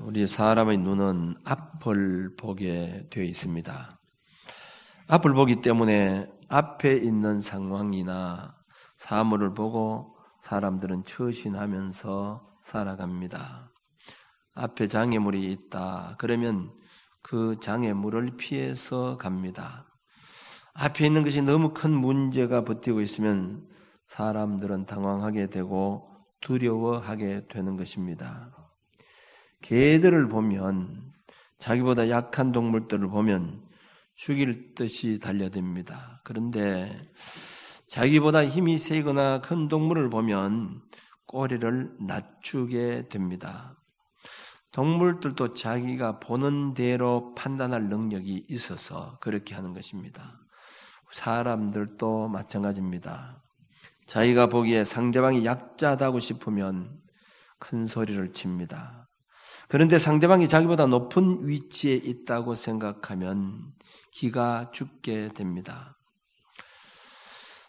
우리 사람의 눈은 앞을 보게 되어 있습니다. 앞을 보기 때문에 앞에 있는 상황이나 사물을 보고 사람들은 처신하면서 살아갑니다. 앞에 장애물이 있다. 그러면 그 장애물을 피해서 갑니다. 앞에 있는 것이 너무 큰 문제가 버티고 있으면 사람들은 당황하게 되고 두려워하게 되는 것입니다. 개들을 보면, 자기보다 약한 동물들을 보면 죽일 듯이 달려듭니다. 그런데 자기보다 힘이 세거나 큰 동물을 보면 꼬리를 낮추게 됩니다. 동물들도 자기가 보는 대로 판단할 능력이 있어서 그렇게 하는 것입니다. 사람들도 마찬가지입니다. 자기가 보기에 상대방이 약자다고 싶으면 큰 소리를 칩니다. 그런데 상대방이 자기보다 높은 위치에 있다고 생각하면 기가 죽게 됩니다.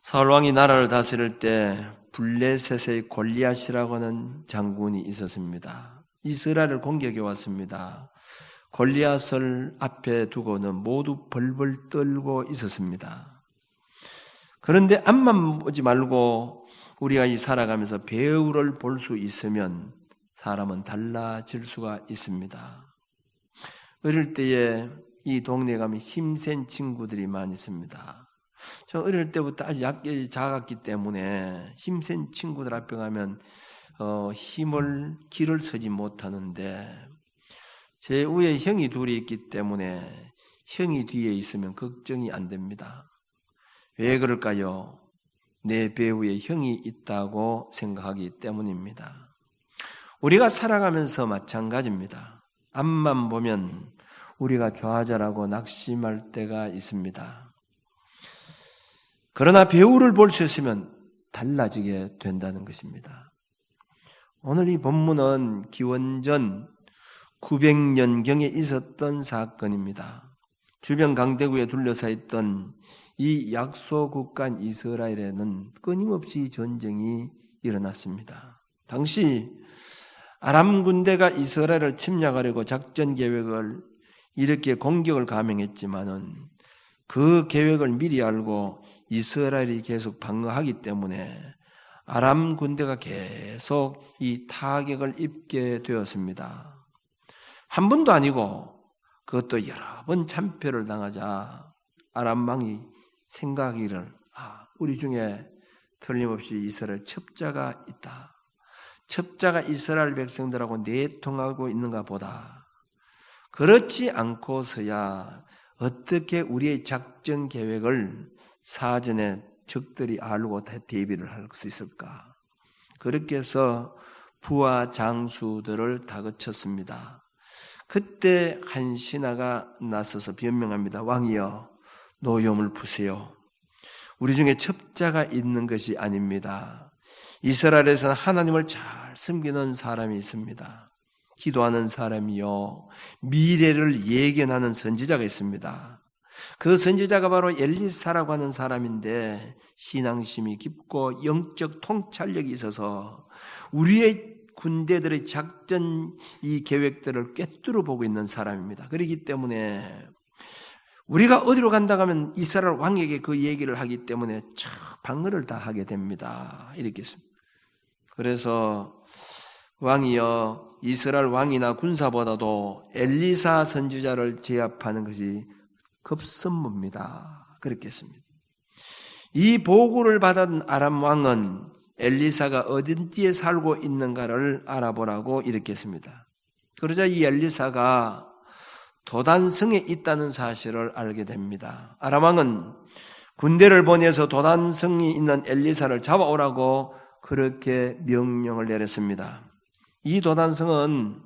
사울왕이 나라를 다스릴 때 블레셋의 골리앗이라고 하는 장군이 있었습니다. 이스라엘을 공격해 왔습니다. 골리앗을 앞에 두고는 모두 벌벌 떨고 있었습니다. 그런데 앞만 보지 말고 우리가 살아가면서 배후를 볼 수 있으면 사람은 달라질 수가 있습니다. 어릴 때에 이 동네에 가면 힘센 친구들이 많이 있습니다. 저 어릴 때부터 아주 작았기 때문에 힘센 친구들 앞에 가면 길을 서지 못하는데 제 위에 형이 둘이 있기 때문에 형이 뒤에 있으면 걱정이 안 됩니다. 왜 그럴까요? 내 배후에 형이 있다고 생각하기 때문입니다. 우리가 살아가면서 마찬가지입니다. 앞만 보면 우리가 좌절하고 낙심할 때가 있습니다. 그러나 배후를 볼 수 있으면 달라지게 된다는 것입니다. 오늘 이 본문은 기원전 900년경에 있었던 사건입니다. 주변 강대국에 둘러싸여 있던 이 약소국가인 이스라엘에는 끊임없이 전쟁이 일어났습니다. 당시 아람 군대가 이스라엘을 침략하려고 작전 계획을 이렇게 공격을 감행했지만은 그 계획을 미리 알고 이스라엘이 계속 방어하기 때문에 아람 군대가 계속 이 타격을 입게 되었습니다. 한 번도 아니고 그것도 여러 번 참패를 당하자 아람 왕이 생각하기를 우리 중에 틀림없이 이스라엘 첩자가 있다. 첩자가 이스라엘 백성들하고 내통하고 있는가 보다. 그렇지 않고서야 어떻게 우리의 작전 계획을 사전에 적들이 알고 대비를 할 수 있을까? 그렇게 해서 부하 장수들을 다그쳤습니다. 그때 한 신하가 나서서 변명합니다. 왕이여, 노염을 푸세요. 우리 중에 첩자가 있는 것이 아닙니다. 이스라엘에서는 하나님을 잘 섬기는 사람이 있습니다. 기도하는 사람이요, 미래를 예견하는 선지자가 있습니다. 그 선지자가 바로 엘리사라고 하는 사람인데 신앙심이 깊고 영적 통찰력이 있어서 우리의 군대들의 작전 이 계획들을 꿰뚫어 보고 있는 사람입니다. 그렇기 때문에 우리가 어디로 간다고 하면 이스라엘 왕에게 그 얘기를 하기 때문에 방어를 다 하게 됩니다. 이렇게 했습니다. 그래서 왕이여, 이스라엘 왕이나 군사보다도 엘리사 선지자를 제압하는 것이 급선무입니다. 그렇게 했습니다. 이 보고를 받은 아람 왕은 엘리사가 어딘지에 살고 있는가를 알아보라고 이렇게 했습니다. 그러자 이 엘리사가 도단성에 있다는 사실을 알게 됩니다. 아람 왕은 군대를 보내서 도단성이 있는 엘리사를 잡아오라고 그렇게 명령을 내렸습니다. 이 도단성은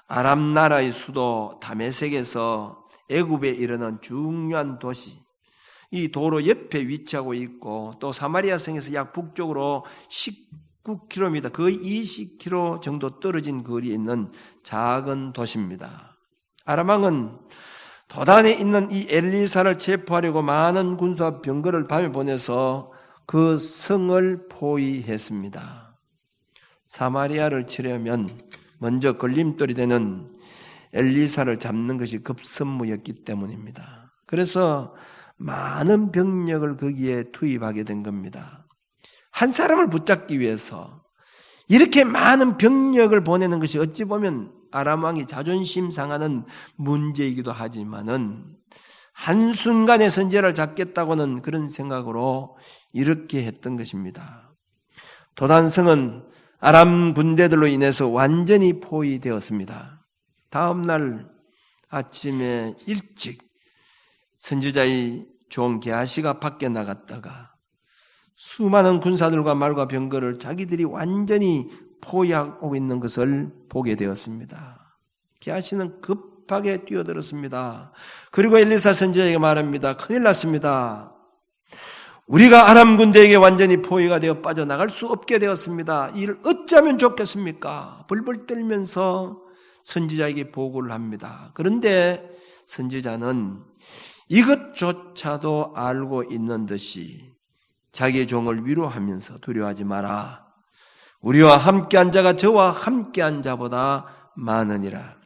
아람 나라의 수도 다메섹에서 애굽에 이르는 중요한 도시, 이 도로 옆에 위치하고 있고 또 사마리아 성에서 약 북쪽으로 19km, 거의 20km 정도 떨어진 거리에 있는 작은 도시입니다. 아람 왕은 도단에 있는 이 엘리사를 체포하려고 많은 군사와 병거를 밤에 보내서 그 성을 포위했습니다. 사마리아를 치려면 먼저 걸림돌이 되는 엘리사를 잡는 것이 급선무였기 때문입니다. 그래서 많은 병력을 거기에 투입하게 된 겁니다. 한 사람을 붙잡기 위해서 이렇게 많은 병력을 보내는 것이 어찌 보면 아람 왕이 자존심 상하는 문제이기도 하지만은 한순간에 선지자를 잡겠다고는 그런 생각으로 이렇게 했던 것입니다. 도단성은 아람 군대들로 인해서 완전히 포위되었습니다. 다음 날 아침에 일찍 선지자의 종 게하시가 밖에 나갔다가 수많은 군사들과 말과 병거를 자기들이 완전히 포위하고 있는 것을 보게 되었습니다. 게하시는 급하게 뛰어들었습니다. 그리고 엘리사 선지자에게 말합니다. 큰일 났습니다. 우리가 아람 군대에게 완전히 포위가 되어 빠져나갈 수 없게 되었습니다. 이를 어찌하면 좋겠습니까? 벌벌 떨면서 선지자에게 보고를 합니다. 그런데 선지자는 이것조차도 알고 있는 듯이 자기의 종을 위로하면서 두려워하지 마라. 우리와 함께한 자가 저와 함께한 자보다 많으니라.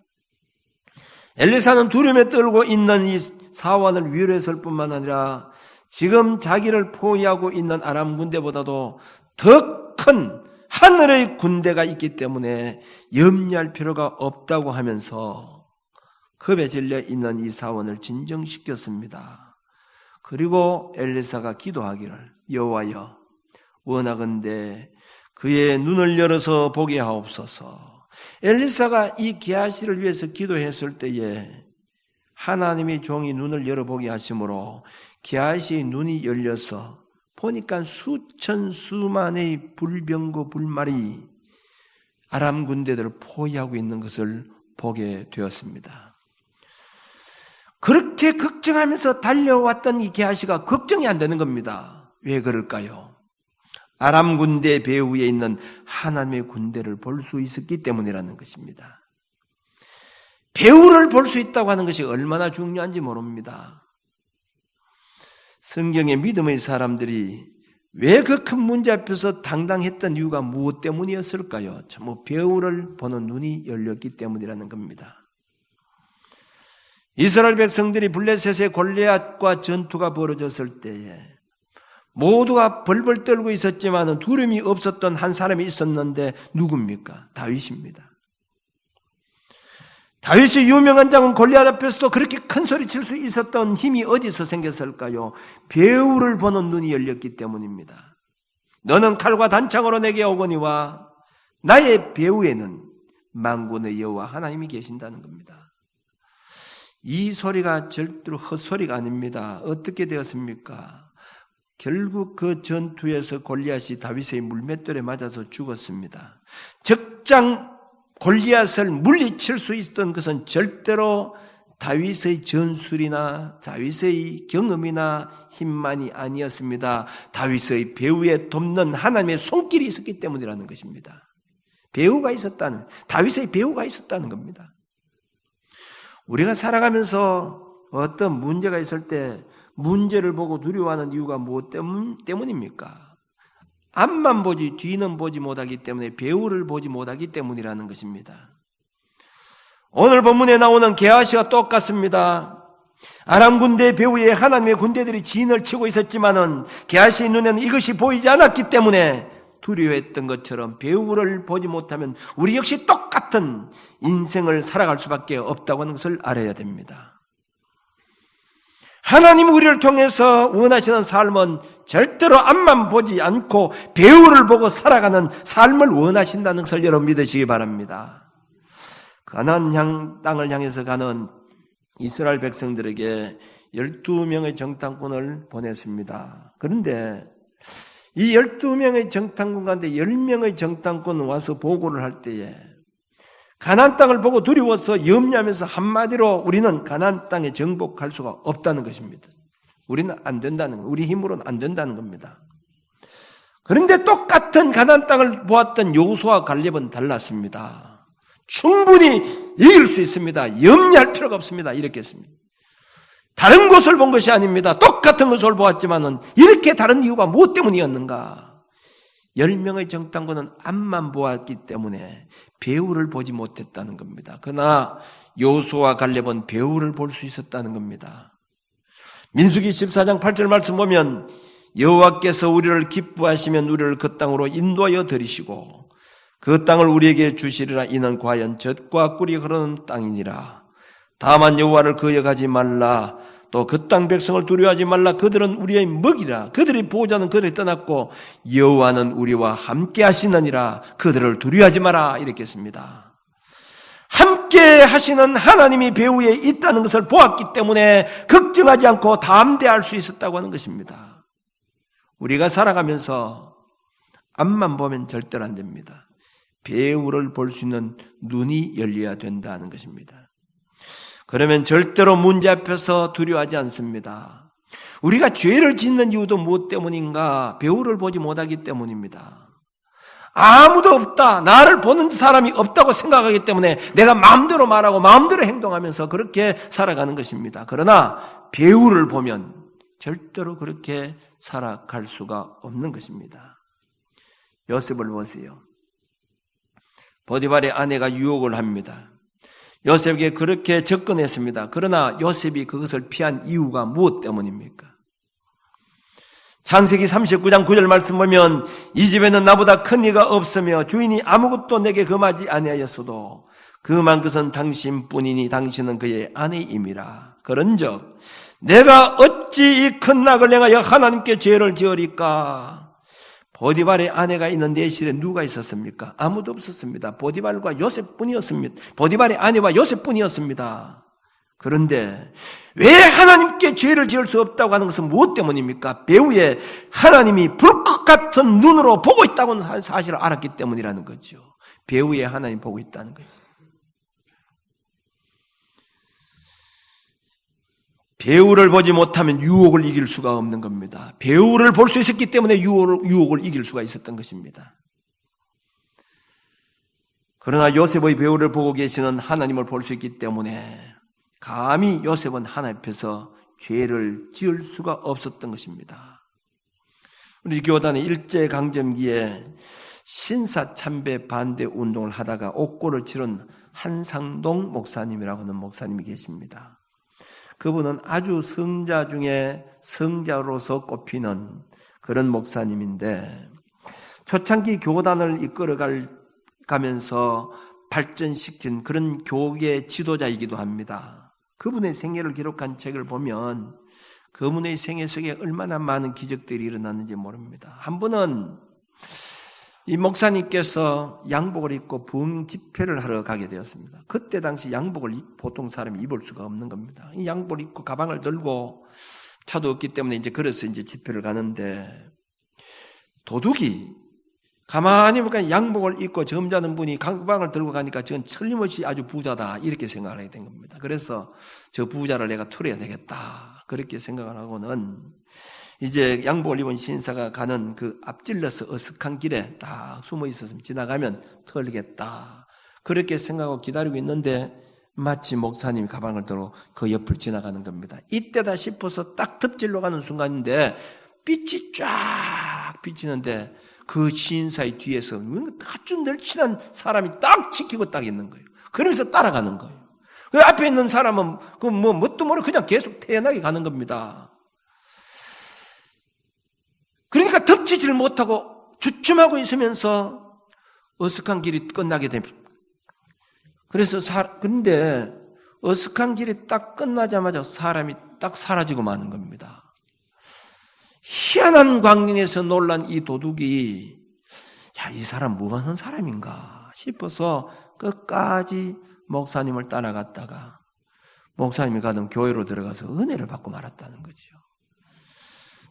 엘리사는 두려움에 떨고 있는 이 사환을 위로했을 뿐만 아니라 지금 자기를 포위하고 있는 아람 군대보다도 더 큰 하늘의 군대가 있기 때문에 염려할 필요가 없다고 하면서 겁에 질려 있는 이 사원을 진정시켰습니다. 그리고 엘리사가 기도하기를 여호와여 원하건대 그의 눈을 열어서 보게 하옵소서. 엘리사가 이 게하시를 위해서 기도했을 때에 하나님이 종이 눈을 열어보게 하심으로 게하시의 눈이 열려서 보니까 수천 수만의 불병거 불말이 아람 군대들을 포위하고 있는 것을 보게 되었습니다. 그렇게 걱정하면서 달려왔던 이 게하시가 걱정이 안 되는 겁니다. 왜 그럴까요? 아람 군대 배후에 있는 하나님의 군대를 볼 수 있었기 때문이라는 것입니다. 배후를 볼 수 있다고 하는 것이 얼마나 중요한지 모릅니다. 성경의 믿음의 사람들이 왜 그 큰 문제 앞에서 당당했던 이유가 무엇 때문이었을까요? 전부 배후를 보는 눈이 열렸기 때문이라는 겁니다. 이스라엘 백성들이 블레셋의 골리앗과 전투가 벌어졌을 때에 모두가 벌벌 떨고 있었지만 두려움이 없었던 한 사람이 있었는데 누굽니까? 다윗입니다. 다윗의 유명한 장은 골리앗 앞에서도 그렇게 큰 소리 칠 수 있었던 힘이 어디서 생겼을까요? 배후를 보는 눈이 열렸기 때문입니다. 너는 칼과 단창으로 내게 오거니와 나의 배후에는 만군의 여호와 하나님이 계신다는 겁니다. 이 소리가 절대로 헛소리가 아닙니다. 어떻게 되었습니까? 결국 그 전투에서 골리앗이 다윗의 물맷돌에 맞아서 죽었습니다. 적장 골리앗을 물리칠 수 있었던 것은 절대로 다윗의 전술이나 다윗의 경험이나 힘만이 아니었습니다. 다윗의 배후에 돕는 하나님의 손길이 있었기 때문이라는 것입니다. 배후가 있었다는, 다윗의 배후가 있었다는 겁니다. 우리가 살아가면서 어떤 문제가 있을 때 문제를 보고 두려워하는 이유가 무엇 때문입니까? 앞만 보지 뒤는 보지 못하기 때문에 배후를 보지 못하기 때문이라는 것입니다. 오늘 본문에 나오는 게하시와 똑같습니다. 아람 군대 배후에 하나님의 군대들이 진을 치고 있었지만은 게하시의 눈에는 이것이 보이지 않았기 때문에 두려워했던 것처럼 배후를 보지 못하면 우리 역시 똑같은 인생을 살아갈 수밖에 없다고 하는 것을 알아야 됩니다. 하나님 우리를 통해서 원하시는 삶은 절대로 앞만 보지 않고 배후를 보고 살아가는 삶을 원하신다는 것을 여러분 믿으시기 바랍니다. 가나안 땅을 향해서 가는 이스라엘 백성들에게 12명의 정탐꾼을 보냈습니다. 그런데 이 12명의 정탐꾼 가운데 10명의 정탐꾼 와서 보고를 할 때에 가나안 땅을 보고 두려워서 염려하면서 한마디로 우리는 가나안 땅에 정복할 수가 없다는 것입니다. 우리는 안 된다는 것, 우리 힘으로는 안 된다는 겁니다. 그런데 똑같은 가나안 땅을 보았던 여호수아와 갈렙은 달랐습니다. 충분히 이길 수 있습니다. 염려할 필요가 없습니다. 이렇게 했습니다. 다른 곳을 본 것이 아닙니다. 똑같은 것을 보았지만은 이렇게 다른 이유가 무엇 때문이었는가? 10명의 정탐꾼은 앞만 보았기 때문에 배후를 보지 못했다는 겁니다. 그러나 여호수아와 갈렙은 배후를 볼 수 있었다는 겁니다. 민수기 14장 8절 말씀 보면 여호와께서 우리를 기뻐하시면 우리를 그 땅으로 인도하여 들이시고 그 땅을 우리에게 주시리라. 이는 과연 젖과 꿀이 흐르는 땅이니라. 다만 여호와를 거역하지 말라. 또 그 땅 백성을 두려워하지 말라. 그들은 우리의 먹이라. 그들의 보호자는 그들을 떠났고 여호와는 우리와 함께 하시느니라. 그들을 두려워하지 마라. 이렇게 했습니다. 함께 하시는 하나님이 배후에 있다는 것을 보았기 때문에 걱정하지 않고 담대할 수 있었다고 하는 것입니다. 우리가 살아가면서 앞만 보면 절대로 안 됩니다. 배후를 볼 수 있는 눈이 열려야 된다는 것입니다. 그러면 절대로 문제 앞에서 두려워하지 않습니다. 우리가 죄를 짓는 이유도 무엇 때문인가? 배후를 보지 못하기 때문입니다. 아무도 없다, 나를 보는 사람이 없다고 생각하기 때문에 내가 마음대로 말하고 마음대로 행동하면서 그렇게 살아가는 것입니다. 그러나 배후를 보면 절대로 그렇게 살아갈 수가 없는 것입니다. 요셉을 보세요. 보디발의 아내가 유혹을 합니다. 요셉에게 그렇게 접근했습니다. 그러나 요셉이 그것을 피한 이유가 무엇 때문입니까? 창세기 39장 9절 말씀 보면 이 집에는 나보다 큰 이가 없으며 주인이 아무것도 내게 금하지 아니하였어도 그만 것은 당신뿐이니 당신은 그의 아내임이라. 그런즉 내가 어찌 이 큰 낙을 행하여 하나님께 죄를 지으리까? 보디발의 아내가 있는 내실에 누가 있었습니까? 아무도 없었습니다. 보디발과 요셉뿐이었습니다. 보디발의 아내와 요셉뿐이었습니다. 그런데 왜 하나님께 죄를 지을 수 없다고 하는 것은 무엇 때문입니까? 배후에 하나님이 불꽃 같은 눈으로 보고 있다고 하는 사실을 알았기 때문이라는 거죠. 배후에 하나님 보고 있다는 거죠. 배후를 보지 못하면 유혹을 이길 수가 없는 겁니다. 배후를 볼 수 있었기 때문에 유혹을 이길 수가 있었던 것입니다. 그러나 요셉의 배후를 보고 계시는 하나님을 볼 수 있기 때문에 감히 요셉은 하나님 앞에서 죄를 지을 수가 없었던 것입니다. 우리 교단의 일제강점기에 신사참배 반대 운동을 하다가 옥고를 치른 한상동 목사님이라고 하는 목사님이 계십니다. 그분은 아주 성자 중에 성자로서 꼽히는 그런 목사님인데 초창기 교단을 이끌어가면서 발전시킨 그런 교계 지도자이기도 합니다. 그분의 생애를 기록한 책을 보면 그분의 생애 속에 얼마나 많은 기적들이 일어났는지 모릅니다. 한 번은 이 목사님께서 양복을 입고 부흥 집회를 하러 가게 되었습니다. 그때 당시 양복을 보통 사람이 입을 수가 없는 겁니다. 이 양복을 입고 가방을 들고 차도 없기 때문에 이제 걸어서 이제 집회를 가는데 도둑이 가만히 보니까 양복을 입고 점잖은 분이 가방을 들고 가니까 저건 틀림없이 아주 부자다 이렇게 생각을 하게 된 겁니다. 그래서 저 부자를 내가 털어야 되겠다 그렇게 생각을 하고는 이제 양복을 입은 신사가 가는 그 앞질러서 어색한 길에 딱 숨어 있었으면 지나가면 털겠다. 그렇게 생각하고 기다리고 있는데 마치 목사님이 가방을 들고 그 옆을 지나가는 겁니다. 이때다 싶어서 딱 덮질러 가는 순간인데 빛이 쫙 비치는데 그 신사의 뒤에서 아주 널친한 사람이 딱 지키고 딱 있는 거예요. 그러면서 따라가는 거예요. 그 앞에 있는 사람은 그 뭣도 모르고 그냥 계속 태연하게 가는 겁니다. 그러니까 덮치지를 못하고 주춤하고 있으면서 어색한 길이 끝나게 됩니다. 그래서 근데 어색한 길이 딱 끝나자마자 사람이 딱 사라지고 마는 겁니다. 희한한 광경에서 놀란 이 도둑이 야, 이 사람 뭐 하는 사람인가 싶어서 끝까지 목사님을 따라갔다가 목사님이 가던 교회로 들어가서 은혜를 받고 말았다는 거죠.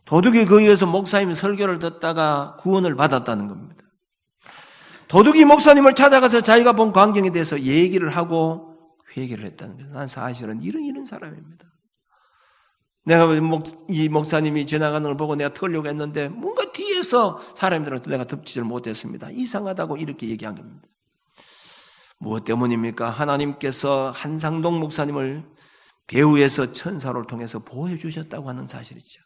도둑이 거기에서 목사님 설교를 듣다가 구원을 받았다는 겁니다. 도둑이 목사님을 찾아가서 자기가 본 광경에 대해서 얘기를 하고 회개를 했다는 거예요. 난 사실은 이런 사람입니다. 내가 이 목사님이 지나가는 걸 보고 내가 털려고 했는데 뭔가 뒤에서 사람들한테 내가 덮치질 못했습니다. 이상하다고 이렇게 얘기한 겁니다. 무엇 때문입니까? 하나님께서 한상동 목사님을 배후에서 천사를 통해서 보호해 주셨다고 하는 사실이죠.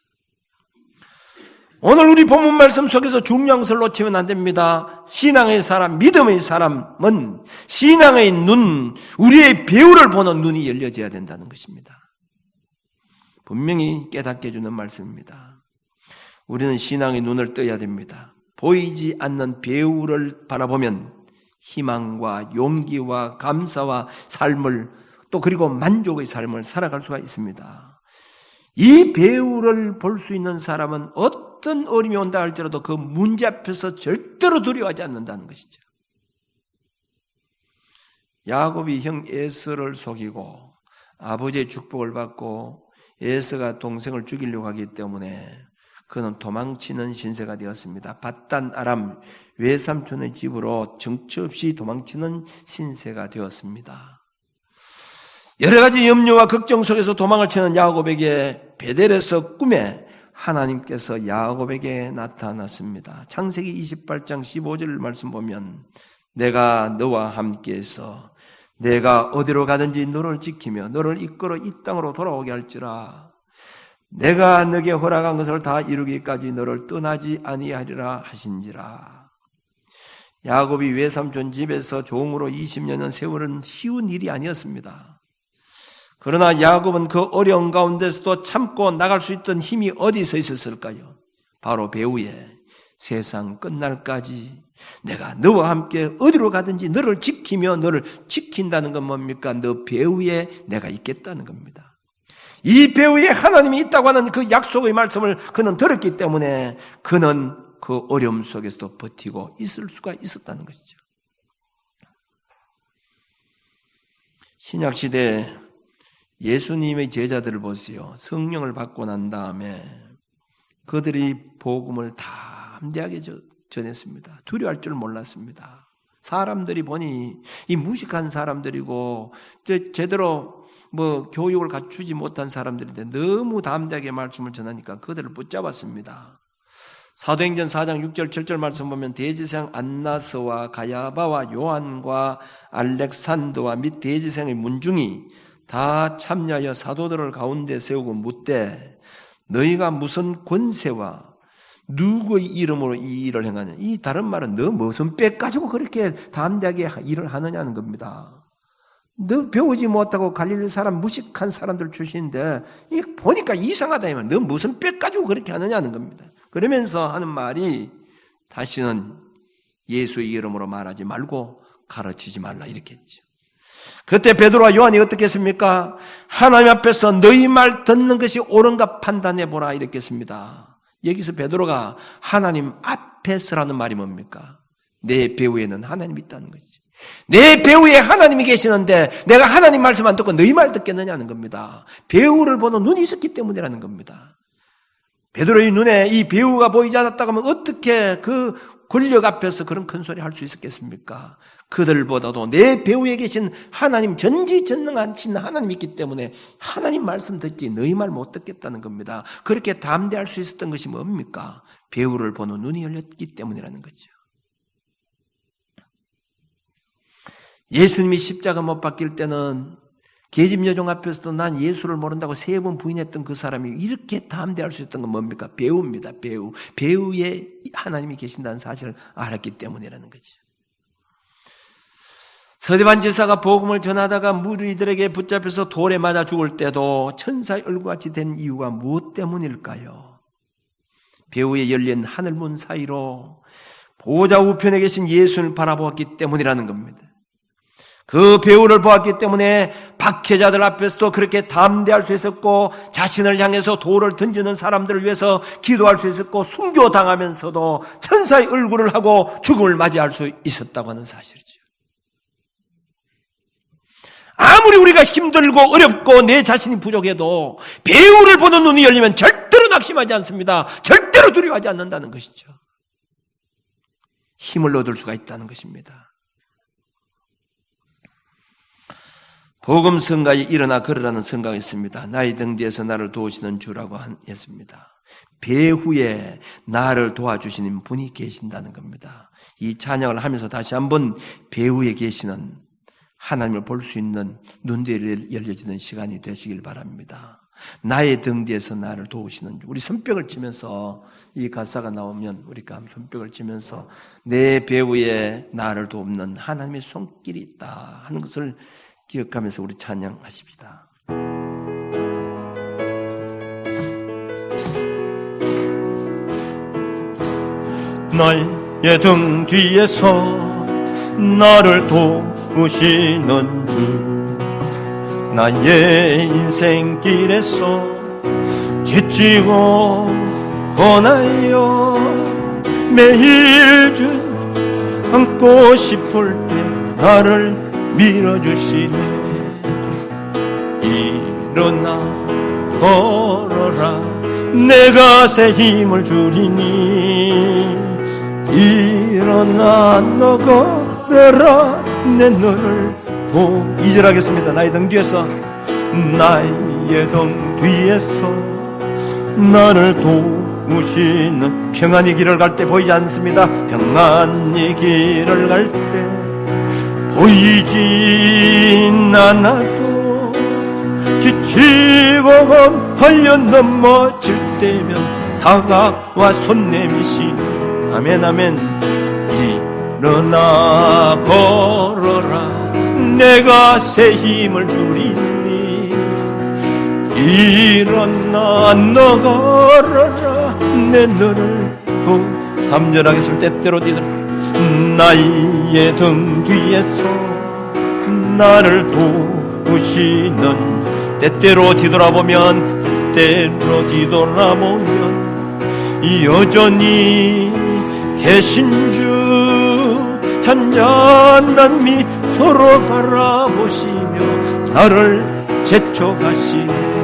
오늘 우리 본문 말씀 속에서 중요한 것을 놓치면 안 됩니다. 신앙의 사람, 믿음의 사람은 신앙의 눈, 우리의 배후를 보는 눈이 열려져야 된다는 것입니다. 분명히 깨닫게 해주는 말씀입니다. 우리는 신앙의 눈을 떠야 됩니다. 보이지 않는 배후를 바라보면 희망과 용기와 감사와 삶을 또 그리고 만족의 삶을 살아갈 수가 있습니다. 이 배후를 볼 수 있는 사람은 어떤 어려움이 온다 할지라도 그 문제 앞에서 절대로 두려워하지 않는다는 것이죠. 야곱이 형 에서를 속이고 아버지의 축복을 받고 에서가 동생을 죽이려고 하기 때문에 그는 도망치는 신세가 되었습니다. 밧단 아람 외삼촌의 집으로 정처 없이 도망치는 신세가 되었습니다. 여러 가지 염려와 걱정 속에서 도망을 치는 야곱에게 베델에서 꿈에 하나님께서 야곱에게 나타났습니다. 창세기 28장 15절 말씀 보면 내가 너와 함께해서 내가 어디로 가든지 너를 지키며 너를 이끌어 이 땅으로 돌아오게 할지라 내가 너에게 허락한 것을 다 이루기까지 너를 떠나지 아니하리라 하신지라. 야곱이 외삼촌 집에서 종으로 20년의 세월은 쉬운 일이 아니었습니다. 그러나 야곱은 그 어려운 가운데서도 참고 나갈 수 있던 힘이 어디서 있었을까요? 바로 배후에 세상 끝날까지 내가 너와 함께 어디로 가든지 너를 지키며 너를 지킨다는 건 뭡니까? 너 배후에 내가 있겠다는 겁니다. 이 배후에 하나님이 있다고 하는 그 약속의 말씀을 그는 들었기 때문에 그는 그 어려움 속에서도 버티고 있을 수가 있었다는 것이죠. 신약시대 예수님의 제자들을 보세요. 성령을 받고 난 다음에 그들이 복음을 담대하게 전했습니다. 두려워할 줄 몰랐습니다. 사람들이 보니 이 무식한 사람들이고 제대로 교육을 갖추지 못한 사람들인데 너무 담대하게 말씀을 전하니까 그들을 붙잡았습니다. 사도행전 4장 6절 7절 말씀 보면 대제사장 안나스와 가야바와 요한과 알렉산더와 및 대제사장의 문중이 다 참여하여 사도들을 가운데 세우고 묻되 너희가 무슨 권세와 누구의 이름으로 이 일을 행하냐. 이 다른 말은 너 무슨 빽 가지고 그렇게 담대하게 일을 하느냐는 겁니다. 너 배우지 못하고 갈릴리 사람 무식한 사람들 출신인데 보니까 이상하다. 너 무슨 빽 가지고 그렇게 하느냐는 겁니다. 그러면서 하는 말이 다시는 예수의 이름으로 말하지 말고 가르치지 말라 이렇게 했죠. 그때 베드로와 요한이 어떻게 했습니까? 하나님 앞에서 너희 말 듣는 것이 옳은가 판단해보라 이렇게 했습니다. 여기서 베드로가 하나님 앞에서라는 말이 뭡니까? 내 배후에는 하나님이 있다는 거지. 내 배후에 하나님이 계시는데 내가 하나님 말씀 안 듣고 너희 말 듣겠느냐는 겁니다. 배후를 보는 눈이 있었기 때문이라는 겁니다. 베드로의 눈에 이 배후가 보이지 않았다고 하면 어떻게 그 권력 앞에서 그런 큰 소리 할 수 있었겠습니까? 그들보다도 내 배후에 계신 하나님, 전지전능하신 하나님이 있기 때문에 하나님 말씀 듣지 너희 말 못 듣겠다는 겁니다. 그렇게 담대할 수 있었던 것이 뭡니까? 배후를 보는 눈이 열렸기 때문이라는 거죠. 예수님이 십자가 못 박힐 때는 계집 여종 앞에서도 난 예수를 모른다고 3번 부인했던 그 사람이 이렇게 담대할 수 있었던 건 뭡니까? 배후입니다. 배후. 배후에 하나님이 계신다는 사실을 알았기 때문이라는 거죠. 서대반 제사가 복음을 전하다가 무리들에게 붙잡혀서 돌에 맞아 죽을 때도 천사의 얼굴같이 된 이유가 무엇 때문일까요? 배후에 열린 하늘문 사이로 보호자 우편에 계신 예수를 바라보았기 때문이라는 겁니다. 그 배후를 보았기 때문에 박해자들 앞에서도 그렇게 담대할 수 있었고 자신을 향해서 돌을 던지는 사람들을 위해서 기도할 수 있었고 순교당하면서도 천사의 얼굴을 하고 죽음을 맞이할 수 있었다고 하는 사실이죠. 아무리 우리가 힘들고 어렵고 내 자신이 부족해도 배후를 보는 눈이 열리면 절대로 낙심하지 않습니다. 절대로 두려워하지 않는다는 것이죠. 힘을 얻을 수가 있다는 것입니다. 복음 성가에 일어나 걸으라는 성가가 있습니다. 나의 등 뒤에서 나를 도우시는 주라고 했습니다. 배후에 나를 도와주시는 분이 계신다는 겁니다. 이 찬양을 하면서 다시 한번 배후에 계시는 하나님을 볼 수 있는 눈들이 열려지는 시간이 되시길 바랍니다. 나의 등 뒤에서 나를 도우시는 주. 우리 손뼉을 치면서 이 가사가 나오면 우리가 손뼉을 치면서 내 배후에 나를 돕는 하나님의 손길이 있다 하는 것을 기억하면서 우리 찬양하십시다. 나의 등 뒤에서 나를 도우시는 주, 나의 인생길에서 지치고 고나여 매일 주 안고 싶을 때 나를 밀어주시네. 일어나 걸어라 내가 새 힘을 주리니. 일어나 너 걸어라 내 너를 2절 하겠습니다. 나의 등 뒤에서, 나의 등 뒤에서 나를 도우시는. 평안히 길을 갈 때 보이지 않습니다. 평안히 길을 갈 때 보이진 않아도 지치고 건하여 넘어질 때면 다가와 손 내미시니. 아멘 아멘. 일어나 걸어라 내가 새 힘을 주리니. 일어나 너 걸어라 내 너를 3절 하겠습니다. 때때로 뒤돌아 나의 등 뒤에서 나를 도우시는. 때때로 뒤돌아보면 여전히 계신 주 잔잔한 미소로 바라보시며 나를 재촉하시네.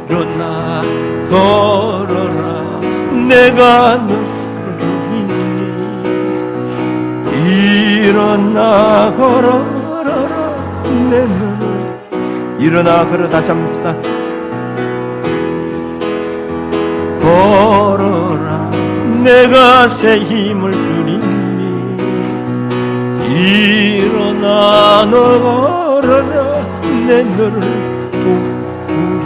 일어나 걸어라 내가 너를 죽이니. 일어나 걸어라 내 너를. 일어나 걸어. 다시 한번 봅시다. 걸어라 내가 새 힘을 주리니. 일어나 너 걸어라 내 너를 도우리.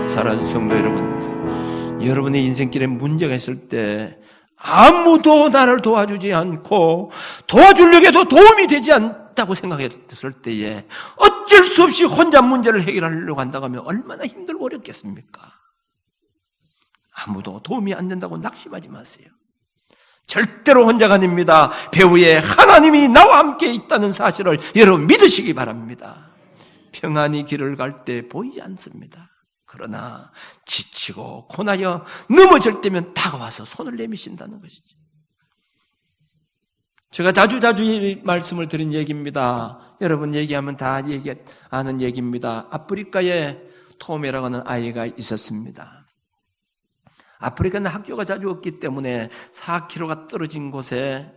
사랑하는 성도 여러분, 여러분의 인생길에 문제가 있을 때 아무도 나를 도와주지 않고 도와주려고 해도 도움이 되지 않다고 생각했을 때에 어쩔 수 없이 혼자 문제를 해결하려고 한다고 하면 얼마나 힘들고 어렵겠습니까? 아무도 도움이 안 된다고 낙심하지 마세요. 절대로 혼자가 아닙니다. 배후에 하나님이 나와 함께 있다는 사실을 여러분 믿으시기 바랍니다. 평안히 길을 갈 때 보이지 않습니다. 그러나 지치고 고나여 넘어질 때면 다가와서 손을 내미신다는 것이죠. 제가 자주 말씀을 드린 얘기입니다. 여러분 얘기하면 다 아는 얘기입니다. 아프리카에 토메라고 하는 아이가 있었습니다. 아프리카는 학교가 자주 없기 때문에 4km가 떨어진 곳에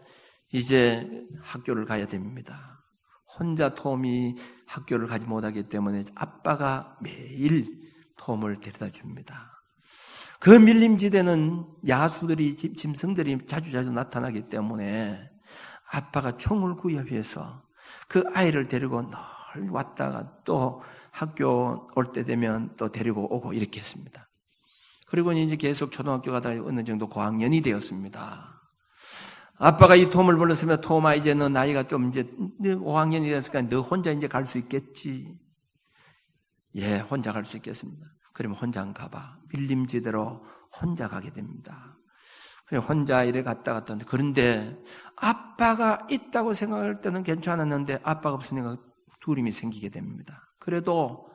이제 학교를 가야 됩니다. 혼자 톰이 학교를 가지 못하기 때문에 아빠가 매일 톰을 데려다 줍니다. 그 밀림지대는 야수들이, 짐승들이 자주 나타나기 때문에 아빠가 총을 구입해서 그 아이를 데리고 늘 왔다가 또 학교 올 때 되면 또 데리고 오고 이렇게 했습니다. 그리고 이제 계속 초등학교 가다 어느 정도 고학년이 되었습니다. 아빠가 이 톰을 불렀으면 톰아 이제 너 나이가 좀 이제 5학년이 됐으니까 너 혼자 이제 갈 수 있겠지. 예, 혼자 갈 수 있겠습니다. 그러면 혼자 안 가봐. 밀림지대로 혼자 가게 됩니다. 혼자 이래 갔다 갔다. 그런데 아빠가 있다고 생각할 때는 괜찮았는데 아빠가 없으니까 두림이 생기게 됩니다. 그래도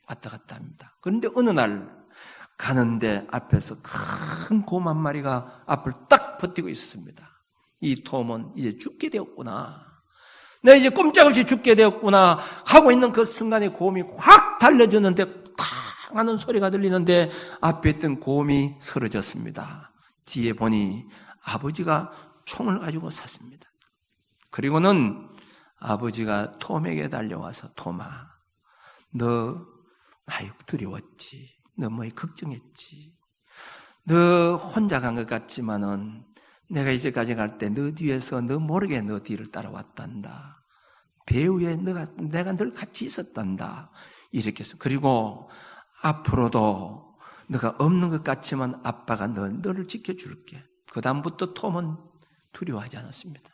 왔다 갔다 합니다. 그런데 어느 날 가는데 앞에서 큰 곰 한 마리가 앞을 딱 버티고 있었습니다. 이 톰은 이제 죽게 되었구나. 내가 이제 꼼짝없이 죽게 되었구나 하고 있는 그 순간에 곰이 확 달려졌는데 탁 하는 소리가 들리는데 앞에 있던 곰이 쓰러졌습니다. 뒤에 보니 아버지가 총을 가지고 섰습니다. 그리고는 아버지가 톰에게 달려와서 톰아, 너 많이 두려웠지. 너 뭐에 걱정했지. 너 혼자 간 것 같지만은 내가 이제까지 갈 때 너 뒤에서 너 모르게 너 뒤를 따라왔단다. 배후에 내가 늘 같이 있었단다. 이렇게 해서 그리고 앞으로도 너가 없는 것 같지만 아빠가 너를 지켜줄게. 그 다음부터 톰은 두려워하지 않았습니다.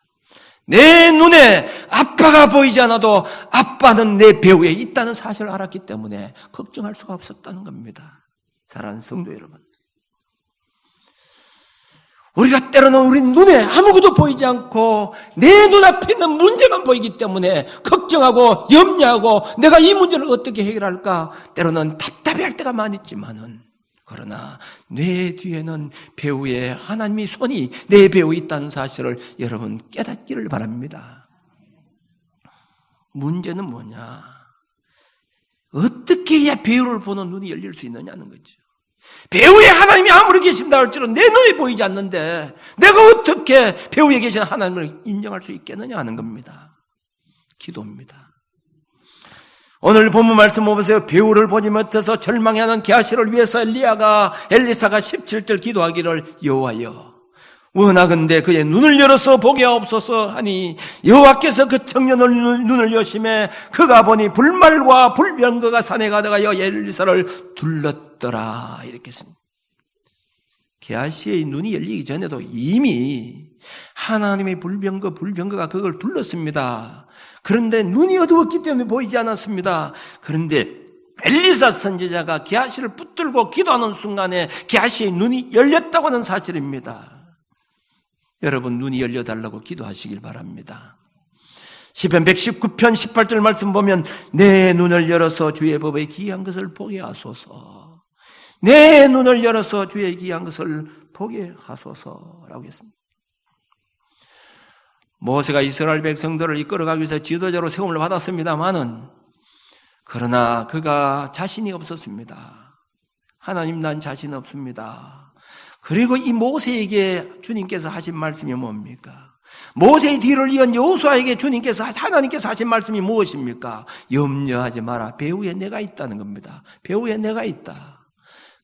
내 눈에 아빠가 보이지 않아도 아빠는 내 배후에 있다는 사실을 알았기 때문에 걱정할 수가 없었다는 겁니다. 사랑하는 성도 여러분, 우리가 때로는 우리 눈에 아무것도 보이지 않고 내 눈앞에 있는 문제만 보이기 때문에 걱정하고 염려하고 내가 이 문제를 어떻게 해결할까 때로는 답답해할 때가 많이 있지만은, 그러나 내 뒤에는 배후에 하나님의 손이 내 배후에 있다는 사실을 여러분 깨닫기를 바랍니다. 문제는 뭐냐? 어떻게 해야 배후를 보는 눈이 열릴 수 있느냐는 거죠. 배후에 하나님이 아무리 계신다 할지라도 내 눈에 보이지 않는데 내가 어떻게 배후에 계신 하나님을 인정할 수 있겠느냐 하는 겁니다. 기도입니다. 오늘 본문 말씀 보세요. 배후를 보지 못해서 절망하는 게하시를 위해서 엘리사가 17절 기도하기를, 여호와여 원하건대 그의 눈을 열어서 보게 하옵소서 하니 여호와께서 그 청년의 눈을 여심해 그가 보니 불말과 불병거가 산에 가다가 엘리사를 둘렀더라. 이렇게 했습니다. 게하시의 눈이 열리기 전에도 이미 하나님의 불병거가 그걸 둘렀습니다. 그런데 눈이 어두웠기 때문에 보이지 않았습니다. 그런데 엘리사 선지자가 게하시를 붙들고 기도하는 순간에 게하시의 눈이 열렸다고 하는 사실입니다. 여러분, 눈이 열려달라고 기도하시길 바랍니다. 시편 119편 18절 말씀 보면 내 눈을 열어서 주의 법에 기이한 것을 보게 하소서. 내 눈을 열어서 주의 기이한 것을 보게 하소서라고 했습니다. 모세가 이스라엘 백성들을 이끌어가기 위해서 지도자로 세움을 받았습니다마는, 그러나 그가 자신이 없었습니다. 하나님, 난 자신 없습니다. 그리고 이 모세에게 주님께서 하신 말씀이 뭡니까? 모세의 뒤를 이은 여호수아에게 하나님께서 하신 말씀이 무엇입니까? 염려하지 마라. 배후에 내가 있다는 겁니다. 배후에 내가 있다.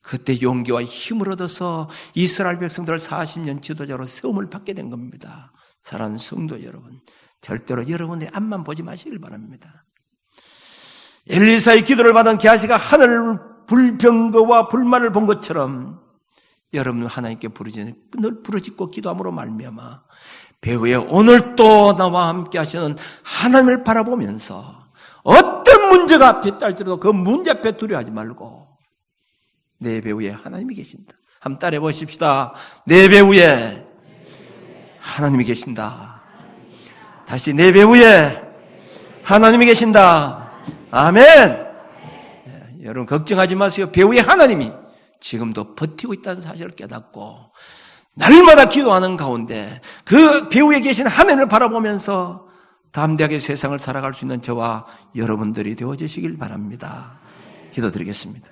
그때 용기와 힘을 얻어서 이스라엘 백성들을 40년 지도자로 세움을 받게 된 겁니다. 사랑하는 성도 여러분, 절대로 여러분의 앞만 보지 마시길 바랍니다. 엘리사의 기도를 받은 게하시가 하늘 불병거와 불말을 본 것처럼 여러분은 하나님께 늘 부르짖고 기도함으로 말미암아 배후에 오늘 또 나와 함께 하시는 하나님을 바라보면서 어떤 문제가 앞에 있다할지라도 그 문제 앞에 두려워하지 말고 내 배후에 하나님이 계신다. 한번 따라해 보십시다. 내 배후에 하나님이 계신다. 다시 내 배후에 하나님이 계신다. 아멘. 여러분 걱정하지 마세요. 배후에 하나님이 지금도 버티고 있다는 사실을 깨닫고 날마다 기도하는 가운데 그 배후에 계신 하나님을 바라보면서 담대하게 세상을 살아갈 수 있는 저와 여러분들이 되어주시길 바랍니다. 기도드리겠습니다.